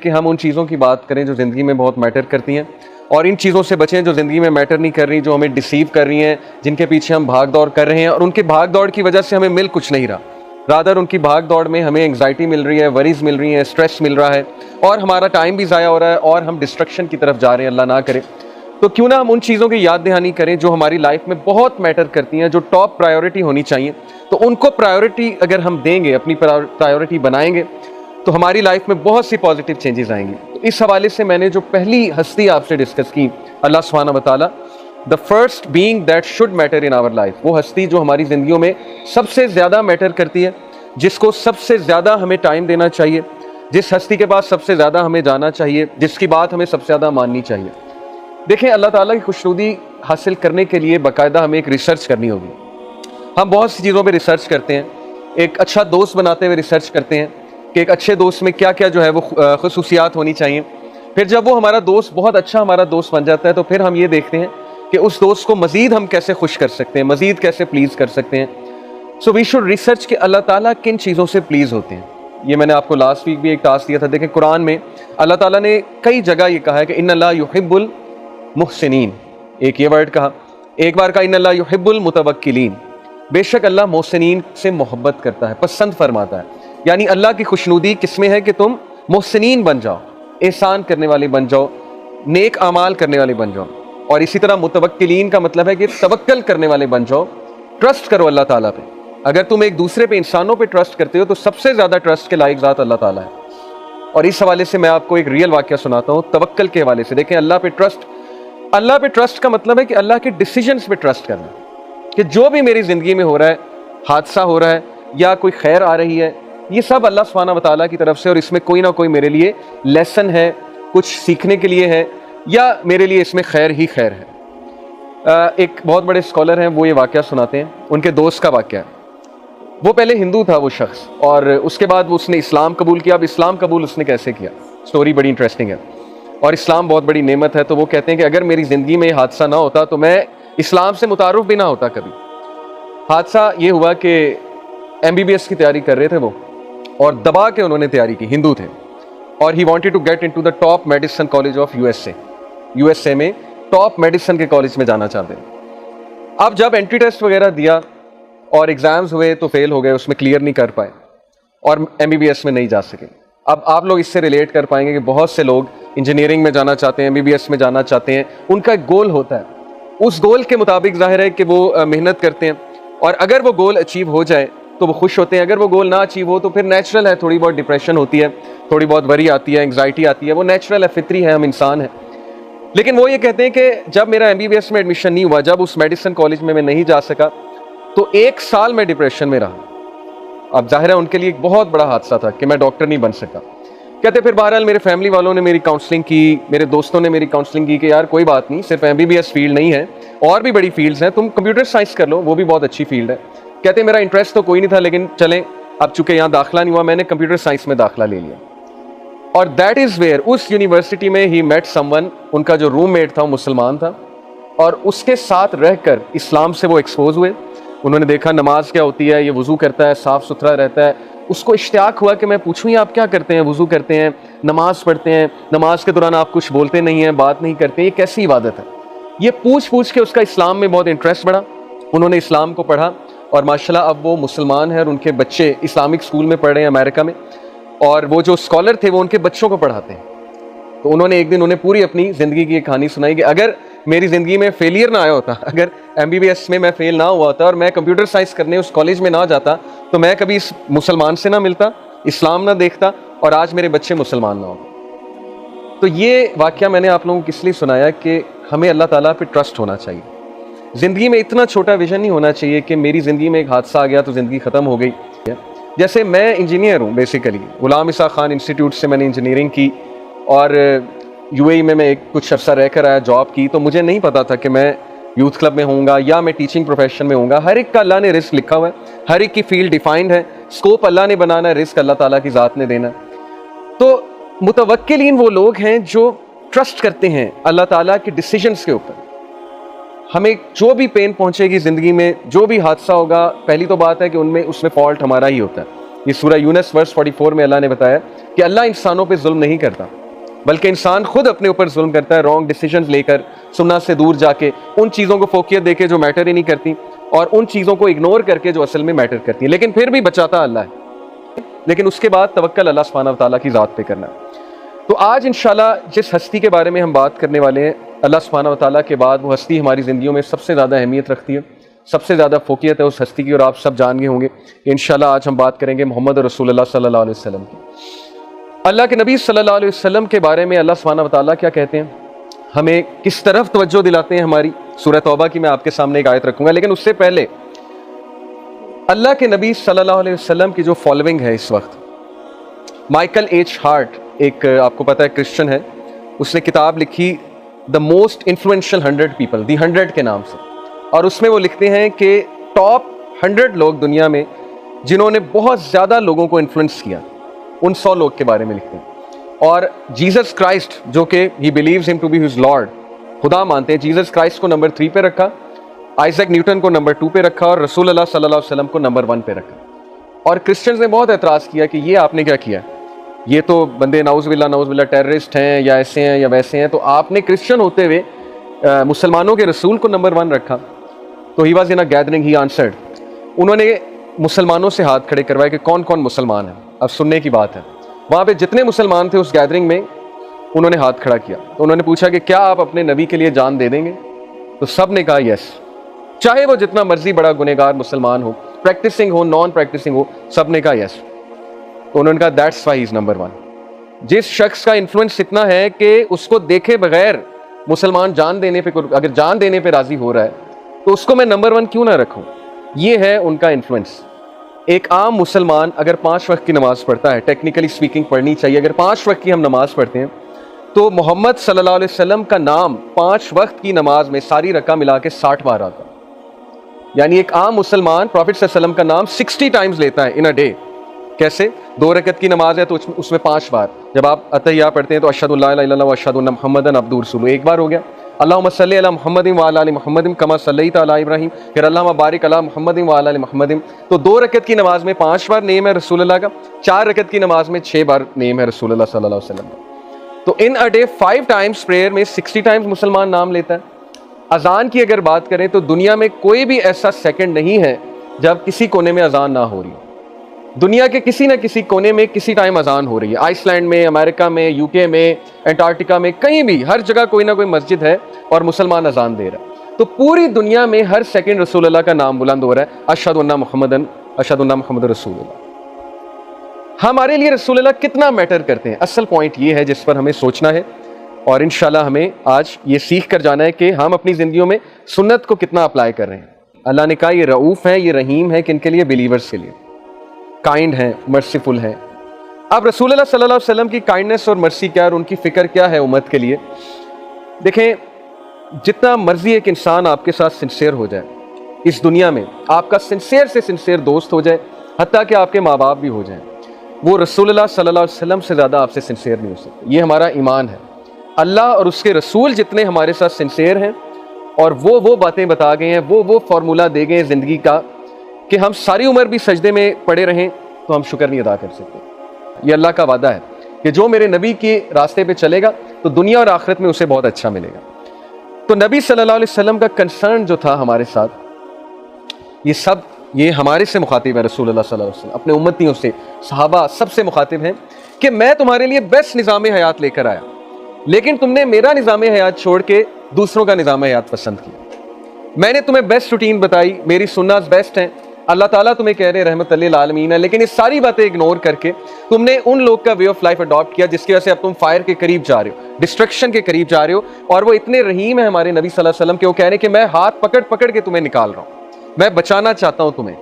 कि हम उन चीज़ों की बात करें जो ज़िंदगी में बहुत मैटर करती हैं, और इन चीज़ों से बचें जो ज़िंदगी में मैटर नहीं कर रही, जो हमें डिसीव कर रही हैं, जिनके पीछे हम भाग दौड़ कर रहे हैं और उनके भाग दौड़ की वजह से हमें मिल कुछ नहीं रहा। रादर उनकी भाग दौड़ में हमें एंग्जाइटी मिल रही है, वरीज मिल रही हैं, स्ट्रेस मिल रहा है और हमारा टाइम भी ज़ाया हो रहा है और हम डिस्ट्रक्शन की तरफ जा रहे हैं, अल्लाह ना करे। तो क्यों ना हम उन चीज़ों की याद दहानी करें जो हमारी लाइफ में बहुत मैटर करती हैं, जो टॉप प्रायोरिटी होनी चाहिए। तो उनको प्रायोरिटी अगर हम देंगे, अपनी प्रायोरिटी बनाएंगे, तो हमारी लाइफ में बहुत सी पॉजिटिव चेंजेस आएंगी। तो इस हवाले से मैंने जो पहली हस्ती आपसे डिस्कस की, अल्लाह सुब्हानहू व तआला, the first being that should matter in our life, वो हस्ती जो हमारी ज़िंदगियों में सबसे ज़्यादा मैटर करती है, जिसको सबसे ज़्यादा हमें टाइम देना चाहिए, जिस हस्ती के पास सबसे ज़्यादा हमें जाना चाहिए, जिसकी बात हमें सबसे ज़्यादा माननी चाहिए। देखें, अल्लाह ताला की खुशनुदी हासिल करने के लिए बाकायदा हमें एक रिसर्च करनी होगी। हम बहुत सी चीज़ों पे रिसर्च करते हैं, एक अच्छा दोस्त बनाते हुए रिसर्च करते हैं कि एक अच्छे दोस्त में क्या क्या जो है वो खुसूसियात होनी चाहिए। फिर जब वो हमारा दोस्त बहुत अच्छा हमारा दोस्त बन जाता है, तो फिर हम ये देखते हैं कि उस दोस्त को मज़ीद हम कैसे खुश कर सकते हैं, मज़ीद कैसे प्लीज़ कर सकते हैं। सो वी शुड रिसर्च कि अल्लाह ताला किन चीज़ों से प्लीज़ होते हैं। ये मैंने आपको लास्ट वीक भी एक टास्क दिया था। देखें, कुरान में अल्लाह ताला ने कई जगह ये कहा है कि इन्नल्लाह युहिब्बुल मुहसिनीन, एक ये वर्ड कहा, एक बार कहा इन्नल्लाह युहिब्बुल मुतवक्किलीन, बेशक अल्लाह मोहसिनीन से मोहब्बत करता है, पसंद फरमाता है। यानी अल्लाह की खुशनुदी किसमें है कि तुम मोहसिनीन बन जाओ, एहसान करने वाले बन जाओ, नेक अमाल करने वाले बन जाओ। और इसी तरह मुतवक्किलीन का मतलब है कि तवक्कल करने वाले बन जाओ, ट्रस्ट करो अल्लाह ताला पे। अगर तुम एक दूसरे पे, इंसानों पे ट्रस्ट करते हो, तो सबसे ज़्यादा ट्रस्ट के लायक ज़ात अल्लाह ताला है। और इस हवाले से मैं आपको एक रियल वाक़या सुनाता हूँ तवक्कल के हवाले से। देखें, अल्लाह पे ट्रस्ट का मतलब है कि अल्लाह के डिसीजंस पे ट्रस्ट करना, कि जो भी मेरी ज़िंदगी में हो रहा है, हादसा हो रहा है या कोई खैर आ रही है, ये सब अल्लाह सुब्हानहू व तआला की तरफ से, और इसमें कोई ना कोई मेरे लिए लेसन है, कुछ सीखने के लिए है, या मेरे लिए इसमें खैर ही खैर है। एक बहुत बड़े स्कॉलर हैं, वो ये वाक़या सुनाते हैं, उनके दोस्त का वाक़या है। वो पहले हिंदू था वो शख्स, और उसके बाद वो उसने इस्लाम कबूल किया। अब इस्लाम कबूल उसने कैसे किया, स्टोरी बड़ी इंटरेस्टिंग है, और इस्लाम बहुत बड़ी नेमत है। तो वो कहते हैं कि अगर मेरी ज़िंदगी में ये हादसा ना होता तो मैं इस्लाम से मुतारुफ भी ना होता कभी। हादसा ये हुआ कि MBBS की तैयारी कर रहे थे वो, और दबा के उन्होंने तैयारी की, हिंदू थे, और he wanted to get into the top medicine college of USA में टॉप मेडिसिन के कॉलेज में जाना चाहते हैं। अब जब एंट्री टेस्ट वगैरह दिया और एग्ज़ाम्स हुए तो फेल हो गए, उसमें क्लियर नहीं कर पाए और MBBS में नहीं जा सके। अब आप लोग इससे रिलेट कर पाएंगे कि बहुत से लोग इंजीनियरिंग में जाना चाहते हैं, MBBS में जाना चाहते हैं, उनका एक गोल होता है, उस गोल के मुताबिक जाहिर है कि वो मेहनत करते हैं, और अगर वो गोल अचीव हो जाए तो वो खुश होते हैं। अगर वो गोल ना अचीव हो तो फिर नेचुरल है, थोड़ी बहुत डिप्रेशन होती है, थोड़ी बहुत वरी आती है, एंग्जाइटी आती है, वो नेचुरल है, फितरी है, हम इंसान हैं। लेकिन वो ये कहते हैं कि जब मेरा MBBS में एडमिशन नहीं हुआ, जब उस मेडिसिन कॉलेज में मैं नहीं जा सका, तो 1 साल में डिप्रेशन में रहा। अब जाहिर है उनके लिए एक बहुत बड़ा हादसा था कि मैं डॉक्टर नहीं बन सका। कहते फिर बहरहाल मेरे फैमिली वालों ने मेरी काउंसलिंग की, मेरे दोस्तों ने मेरी काउंसलिंग की कि यार कोई बात नहीं, सिर्फ MBBS फील्ड नहीं है, और भी बड़ी फील्ड्स हैं, तुम कंप्यूटर साइंस कर लो, वो भी बहुत अच्छी फील्ड है। कहते मेरा इंटरेस्ट तो कोई नहीं था, लेकिन चलें, अब चूंकि यहाँ दाखिला नहीं हुआ, मैंने कंप्यूटर साइंस में दाखिला ले लिया। और दैट इज़ वेयर, उस यूनिवर्सिटी में ही मेट समवन, उनका जो रूममेट था वो मुसलमान था, और उसके साथ रहकर इस्लाम से वो एक्सपोज हुए। उन्होंने देखा नमाज क्या होती है, ये वज़ू करता है, साफ़ सुथरा रहता है। उसको इश्तियाक हुआ कि मैं पूछूं ये आप क्या करते हैं, वज़ू करते हैं, नमाज पढ़ते हैं, नमाज के दौरान आप कुछ बोलते नहीं हैं, बात नहीं करते, ये कैसी इबादत है। ये पूछ के उसका इस्लाम में बहुत इंटरेस्ट बढ़ा। उन्होंने इस्लाम को पढ़ा, और माशाल्लाह अब वो मुसलमान है, और उनके बच्चे इस्लामिक स्कूल में पढ़ रहे हैं अमेरिका में, और वो जो स्कॉलर थे वो उनके बच्चों को पढ़ाते हैं। तो उन्होंने एक दिन उन्हें पूरी अपनी ज़िंदगी की एक कहानी सुनाई कि अगर मेरी ज़िंदगी में फेलियर ना आया होता, अगर MBBS में मैं फेल ना हुआ होता और मैं कंप्यूटर साइंस करने उस कॉलेज में ना जाता, तो मैं कभी इस मुसलमान से ना मिलता, इस्लाम ना देखता, और आज मेरे बच्चे मुसलमान ना होते। तो ये वाक़या मैंने आप लोगों को किस लिए सुनाया कि हमें अल्लाह ताला पे ट्रस्ट होना चाहिए। ज़िंदगी में इतना छोटा विजन नहीं होना चाहिए कि मेरी ज़िंदगी में एक हादसा आ गया तो ज़िंदगी ख़त्म हो गई। जैसे मैं इंजीनियर हूँ बेसिकली, गुलाम ईसा खान इंस्टीट्यूट से मैंने इंजीनियरिंग की, और UAE में मैं एक कुछ अरसा रह कर आया, जॉब की। तो मुझे नहीं पता था कि मैं यूथ क्लब में होऊंगा या मैं टीचिंग प्रोफेशन में होऊंगा। हर एक का अल्लाह ने रिस्क लिखा हुआ है, हर एक की फील्ड डिफाइंड है, स्कोप अल्लाह ने बनाना है, रिस्क अल्लाह ताला की ज़ात ने देना। तो मुतवक्किलीन वो लोग हैं जो ट्रस्ट करते हैं अल्लाह ताला के डिसीजंस के ऊपर। हमें जो भी पेन पहुंचेगी ज़िंदगी में, जो भी हादसा होगा, पहली तो बात है कि उसमें फॉल्ट हमारा ही होता है। ये सूरह यूनस वर्स 44 में अल्लाह ने बताया कि अल्लाह इंसानों पे जुल्म नहीं करता, बल्कि इंसान खुद अपने ऊपर जुल्म करता है, रॉन्ग डिसीजंस लेकर, सुन्नत से दूर जाके, उन चीज़ों को फोकियत देके जो मैटर ही नहीं करती, और उन चीज़ों को इग्नोर करके जो असल में मैटर करती है। लेकिन फिर भी बचाता अल्लाह है, लेकिन उसके बाद तवक्कल अल्लाह सुब्हानहू व तआला की ज़ात पे करना है। तो आज इंशाल्लाह जिस हस्ती के बारे में हम बात करने वाले हैं, अल्लाह सुब्हानहू व तआला के बाद वो हस्ती हमारी ज़िंदगियों में सबसे ज़्यादा अहमियत रखती है, सबसे ज़्यादा फोकियत है उस हस्ती की, और आप सब जान गए होंगे। इंशाल्लाह आज हम बात करेंगे मोहम्मद रसूलुल्लाह सल्लल्लाहु अलैहि वसल्लम की। अल्लाह के नबी सल्लल्लाहु अलैहि वसल्लम के बारे में अल्लाह सुब्हानहू व तआला क्या कहते हैं, हमें किस तरफ तवज्जो दिलाते हैं हमारी। सूरह तौबा की मैं आपके सामने एक आयत रखूंगा, लेकिन उससे पहले अल्लाह के नबी सल्लल्लाहु अलैहि वसल्लम की जो फॉलोइंग है इस वक्त, माइकल एच हार्ट, एक आपको पता है क्रिश्चियन है, उसने किताब लिखी द मोस्ट इन्फ्लुएंशियल 100 पीपल, दी 100 के नाम से, और उसमें वो लिखते हैं कि टॉप 100 लोग दुनिया में जिन्होंने बहुत ज़्यादा लोगों को इन्फ्लुएंस किया, उन 100 लोग के बारे में लिखते हैं। और जीसस क्राइस्ट, जो कि he believes him to be his lord, खुदा मानते हैं, जीसस क्राइस्ट को नंबर 3 पे रखा, आइजैक न्यूटन को नंबर 2 पे रखा, और रसूल अल्लाह सल्लल्लाहु अलैहि वसल्लम को नंबर 1 पे रखा। और क्रिश्चियंस ने बहुत एतराज़ किया कि ये आपने क्या किया, ये तो बंदे नाउज़ुबिल्लाह टेररिस्ट हैं, या ऐसे हैं या वैसे हैं, तो आपने क्रिश्चियन होते हुए मुसलमानों के रसूल को नंबर 1 रखा। तो he was in a gathering, he answered, उन्होंने मुसलमानों से हाथ खड़े करवाए कि कौन कौन मुसलमान है। अब सुनने की बात है, वहाँ पे जितने मुसलमान थे उस गैदरिंग में, उन्होंने हाथ खड़ा किया। तो उन्होंने पूछा कि क्या आप अपने नबी के लिए जान दे देंगे? तो सब ने कहा यस, चाहे वो जितना मर्जी बड़ा गुनहगार मुसलमान हो, प्रैक्टिसिंग हो, नॉन प्रैक्टिसिंग हो, सब ने कहा यस। तो उन्होंने कहा दैट्स व्हाई इज नंबर 1। जिस शख्स का इन्फ्लुएंस इतना है कि उसको देखे बगैर मुसलमान जान देने पे, अगर जान देने पे राजी हो रहा है, तो उसको मैं नंबर 1 क्यों ना रखूं? ये है उनका इन्फ्लुएंस। एक आम मुसलमान अगर 5 वक्त की नमाज पढ़ता है, टेक्निकली स्पीकिंग पढ़नी चाहिए, अगर 5 वक्त की हम नमाज पढ़ते हैं, तो मोहम्मद सल्लल्लाहु अलैहि वसल्लम का नाम 5 वक्त की नमाज में सारी रका मिला के 60 बार आता है। यानी एक आम मुसलमान प्रॉफिट सल्लल्लाहु अलैहि वसल्लम का नाम 60 टाइम्स लेता है इन अ डे। कैसे? 2 रकत की नमाज है तो उसमें 5 बार, जब आप अतहिया पढ़ते हैं तो अशहदु अल्ला इलाहा इल्लल्लाह व अशहदु अन्ना मुहम्मदन अब्दुहु रसूलुहु, एक बार हो गया। अल्लाहुम्मा सल्लि अला मुहम्मदिन व अला आलि मुहम्मदिन कमा सल्लैता अला इब्राहीम, फिर अल्लाहुम्मा बारिक अला मुहम्मदिन व अला आलि मुहम्मदिन। तो 2 रकत की नमाज में 5 बार नेम है रसूलुल्लाह का, 4 रकत की नमाज में 6 बार नेम है रसूलुल्लाह सल्लल्लाहु अलैहि वसल्लम का। तो इन अ डे 5 टाइम्स प्रेयर में 60 टाइम्स मुसलमान नाम लेता है। अजान की अगर बात करें तो दुनिया में कोई भी ऐसा सेकंड नहीं है जब किसी कोने में अजान ना हो रही हो। दुनिया के किसी न किसी कोने में किसी टाइम अजान हो रही है। आइसलैंड में, अमेरिका में, यूके में, एंटार्क्टिका में, कहीं भी, हर जगह कोई ना कोई मस्जिद है और मुसलमान अजान दे रहा है। तो पूरी दुनिया में हर सेकंड रसूलुल्लाह का नाम बुलंद हो रहा है, अशहदु अन्ना मुहम्मदन रसूलुल्लाह। हमारे लिए रसूलुल्लाह कितना मैटर करते हैं, असल पॉइंट ये है जिस पर हमें सोचना है, और इंशाल्लाह हमें आज ये सीख कर जाना है कि हम अपनी ज़िंदगियों में सुन्नत को कितना अप्लाई कर रहे हैं। अल्लाह ने कहा ये रऊफ़ है, ये रहीम है, किन के लिए? बिलीवर्स के लिए। काइंड हैं, मर्सीफुल हैं। अब रसूलुल्लाह सल्लल्लाहु अलैहि वसल्लम की काइंडनेस और मर्सी क्या और उनकी फ़िक्र क्या है उम्मत के लिए? देखें, जितना मर्जी एक इंसान आपके साथ सिंसियर हो जाए इस दुनिया में, आपका सिंसियर से सिंसियर दोस्त हो जाए, हत्ता कि आपके माँ बाप भी हो जाएं, वो रसूलुल्लाह सल्लल्लाहु अलैहि वसल्लम से ज़्यादा आपसे सिंसियर नहीं हो सकते। ये हमारा ईमान है। अल्लाह और उसके रसूल जितने हमारे साथ सिंसियर हैं और वो बातें बता गए हैं, वो फार्मूला दे गए ज़िंदगी का कि हम सारी उम्र भी सजदे में पड़े रहें तो हम शुक्र नहीं अदा कर सकते। ये अल्लाह का वादा है कि जो मेरे नबी के रास्ते पे चलेगा तो दुनिया और आखिरत में उसे बहुत अच्छा मिलेगा। तो नबी सल्लल्लाहु अलैहि वसल्लम का कंसर्न जो था हमारे साथ, ये हमारे से मुखातिब है। रसूलुल्लाह सल्लल्लाहु अलैहि वसल्लम अपने उम्मतियों से, सहाबा, सबसे मुखातिब हैं कि मैं तुम्हारे लिए बेस्ट निज़ाम हयात लेकर आया, लेकिन तुमने मेरा निज़ाम हयात छोड़ के दूसरों का निज़ाम हयात पसंद किया। मैंने तुम्हें बेस्ट रूटीन बताई, मेरी सुन्नत बेस्ट हैं, अल्लाह ताला तुम्हें कह रहे रहमत लिल आलमीन है, लेकिन ये सारी बातें इग्नोर करके तुमने उन लोग का वे ऑफ लाइफ अडॉप्ट किया जिसकी वजह से अब तुम फायर के करीब जा रहे हो, डिस्ट्रक्शन के करीब जा रहे हो। और वो इतने रहीम है हमारे नबी सल्लल्लाहु अलैहि वसल्लम के, वो कह रहे हैं कि मैं हाथ पकड़ पकड़ के तुम्हें निकाल रहा हूँ, मैं बचाना चाहता हूँ तुम्हें।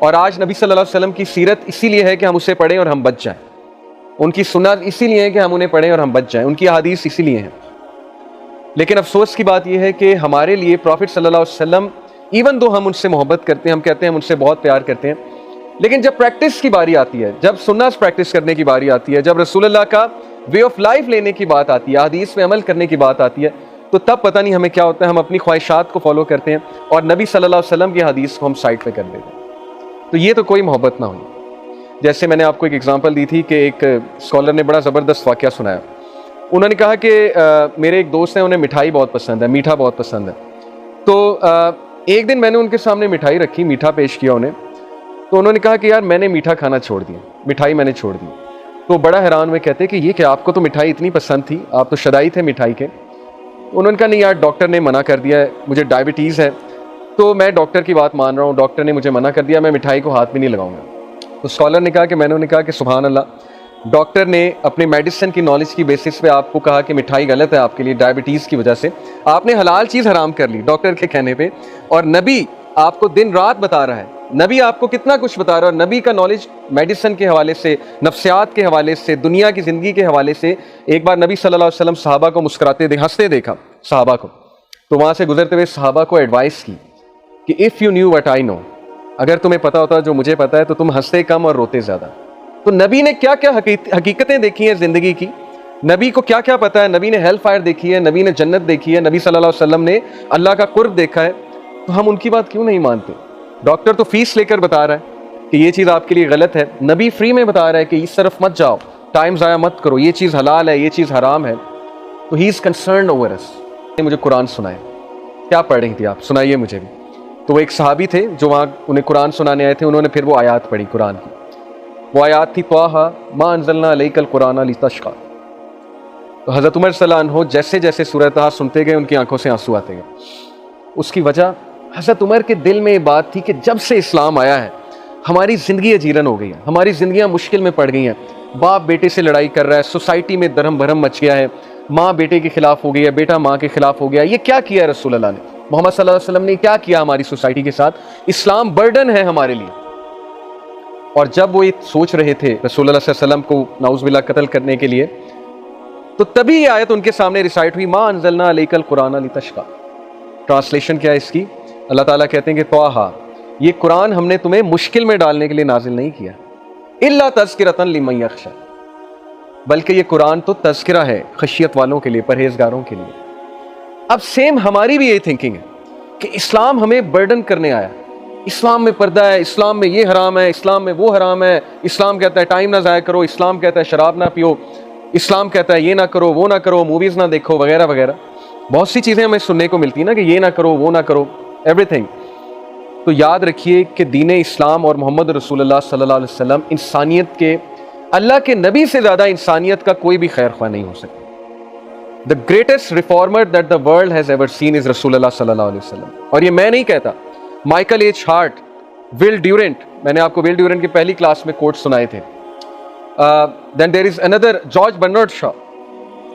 और आज नबी सल्लल्लाहु अलैहि वसल्लम की सीरत इसीलिए है कि हम उसे पढ़ें और हम बच जाएं, उनकी सुन्नत इसीलिए है कि हम उन्हें पढ़ें और हम बच जाएं, उनकी हदीस इसीलिए हैं। लेकिन अफसोस की बात यह है कि हमारे लिए प्रॉफिट सल्लल्लाहु अलैहि वसल्लम, इवन दो हम उनसे मोहब्बत करते हैं, हम कहते हैं हम उनसे बहुत प्यार करते हैं, लेकिन जब प्रैक्टिस की बारी आती है, जब सुन्नत प्रैक्टिस करने की बारी आती है, जब रसूलुल्लाह का वे ऑफ लाइफ लेने की बात आती है, हदीस में अमल करने की बात आती है, तो तब पता नहीं हमें क्या होता है, हम अपनी ख्वाहिशात को फॉलो करते हैं और नबी सल्लल्लाहु अलैहि वसल्लम की हदीस को हम साइड पे कर देते हैं। तो ये तो कोई मोहब्बत ना हुई। जैसे मैंने आपको एक एग्जांपल दी थी कि एक स्कॉलर ने बड़ा ज़बरदस्त वाक़या सुनाया। उन्होंने कहा कि मेरे एक दोस्त हैं, उन्हें मिठाई बहुत पसंद है, मीठा बहुत पसंद है। तो एक दिन मैंने उनके सामने मिठाई रखी, मीठा पेश किया उन्हें, तो उन्होंने कहा कि यार मैंने मीठा खाना छोड़ दिया, मिठाई मैंने छोड़ दी। तो बड़ा हैरान हुए, कहते कि ये क्या, आपको तो मिठाई इतनी पसंद थी, आप तो शदाई थे मिठाई के। उन्होंने कहा नहीं यार, डॉक्टर ने मना कर दिया है, मुझे डायबिटीज़ है, तो मैं डॉक्टर की बात मान रहा हूँ, डॉक्टर ने मुझे मना कर दिया, मैं मिठाई को हाथ भी नहीं लगाऊंगा। तो स्कॉलर ने कहा कि मैंने उन्हें कहा कि सुभान अल्लाह, डॉक्टर ने अपने मेडिसिन की नॉलेज की बेसिस पे आपको कहा कि मिठाई गलत है आपके लिए डायबिटीज़ की वजह से, आपने हलाल चीज़ हराम कर ली डॉक्टर के कहने पे, और नबी आपको दिन रात बता रहा है, नबी आपको कितना कुछ बता रहा है। नबी का नॉलेज मेडिसिन के हवाले से, नफ्सियात के हवाले से, दुनिया की ज़िंदगी के हवाले से। एक बार नबी सल्लल्लाहु अलैहि वसल्लम सहाबा को मुस्कुराते हंसते देखा सहाबा को, तो वहाँ से गुजरते हुए सहाबा को एडवाइस की कि if you knew what I know, अगर तुम्हें पता होता जो मुझे पता है तो तुम हंसते कम और रोते ज़्यादा। तो नबी ने क्या क्या हकीकतें देखी हैं ज़िंदगी की, नबी को क्या क्या पता है, नबी ने हेल फायर देखी है, नबी ने जन्नत देखी है, नबी सल्लल्लाहु अलैहि वसल्लम ने अल्लाह का कुर्ब देखा है, तो हम उनकी बात क्यों नहीं मानते। डॉक्टर तो फीस लेकर बता रहा है कि ये चीज़ आपके लिए गलत है, नबी फ्री में बता रहा है कि इस तरफ मत जाओ, टाइम ज़ाया मत करो, ये चीज़ हलाल है, ये चीज़ हराम है। तो he is concerned over us. मुझे कुरान सुनाए, क्या पढ़ रही थी आप, सुनाइए मुझे भी। तो वो एक सहाबी थे जो वहाँ उन्हें कुरान सुनाने आए थे, उन्होंने फिर वो आयत पढ़ी कुरान की। वो आयत थी त्वाहा मा अंज़लना अलैकल कुरान लितश्क़ा। तो हज़रत उमर सल्लल्लाहु अन्हु जैसे जैसे सूरह तहा सुनते गए उनकी आंखों से आंसू आते गए। उसकी वजह, हज़रत उमर के दिल में ये बात थी कि जब से इस्लाम आया है हमारी ज़िंदगी अजीरन हो गई है, हमारी ज़िंदगियाँ मुश्किल में पड़ गई हैं। बाप बेटे से लड़ाई कर रहा है, सोसाइटी में दरहम भरम मच गया है, माँ बेटे के खिलाफ हो गई है, बेटा माँ के खिलाफ हो गया। ये क्या किया है रसूल अल्लाह ने, मोहम्मद सल्लल्लाहु अलैहि वसल्लम ने क्या किया हमारी सोसाइटी के साथ। इस्लाम बर्डन है हमारे लिए। और जब वो ये सोच रहे थे रसूल अल्लाह सल्लल्लाहु अलैहि वसल्लम को नाउज़ुबिल्लाह कत्ल करने के लिए, तो तभी ये आयत उनके सामने रिसाइट हुई, मा अंज़लना अलैकल कुरान लितश्क़ा। ट्रांसलेशन क्या है इसकी, अल्लाह ताला कहते हैं कि त्वाहा, ये कुरान हमने तुम्हें मुश्किल में डालने के लिए नाजिल नहीं किया, इल्ला तज़किरतन लिमन यख्शा, बल्कि ये कुरान तो तज़किरा है खशियत वालों के लिए, परहेजगारों के लिए। अब सेम हमारी भी यही थिंकिंग है कि इस्लाम हमें बर्डन करने आया, इस्लाम में पर्दा है, इस्लाम में ये हराम है, इस्लाम में वो हराम है, इस्लाम कहता है टाइम ना ज़ाया करो, इस्लाम कहता है शराब ना पियो, इस्लाम कहता है ये ना करो, वो ना करो, मूवीज़ ना देखो, वगैरह वगैरह। बहुत सी चीज़ें हमें सुनने को मिलती है ना कि ये ना करो, वो ना करो, एवरीथिंग। तो याद रखिए कि दीन इस्लाम और मोहम्मद रसूलुल्लाह सल्लल्लाहु अलैहि वसल्लम इंसानियत के, अल्लाह के नबी से ज़्यादा इंसानियत का कोई भी खैर ख्वाह नहीं हो सकता। The greatest reformer that the world has ever seen is रसूलुल्लाह सल्लल्लाहु अलैहि वसल्लम। और ये मैं नहीं कहता, Michael H Hart, Will Durant, मैंने आपको विल ड्यूरेंट की पहली क्लास में कोट सुनाए थे। Then there is another George Bernard Shaw,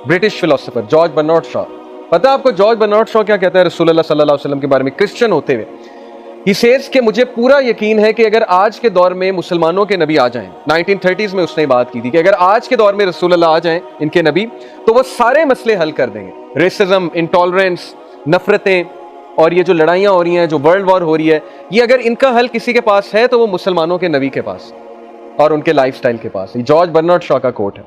British philosopher George Bernard Shaw. पता है आपको जॉर्ज बर्नार्ड शॉ क्या कहता है रसूलुल्लाह सल्लल्लाहु अलैहि वसल्लम के बारे में, क्रिश्चियन होते हुए? ही सेज कि मुझे पूरा यकीन है कि अगर आज के दौर में मुसलमानों के नबी आ जाएं, 1930s में उसने बात की थी कि अगर आज के दौर में रसूलुल्लाह आ जाएं इनके नबी, तो वो सारे मसले हल कर देंगे। रेसिज्म, इंटॉलरेंस, नफरतें और ये जो लड़ाइयाँ हो रही हैं, जो वर्ल्ड वॉर हो रही है, ये अगर इनका हल किसी के पास है तो वो मुसलमानों के नबी के पास और उनके लाइफस्टाइल के पास। ये जॉर्ज बर्नार्ड शॉ का कोट है।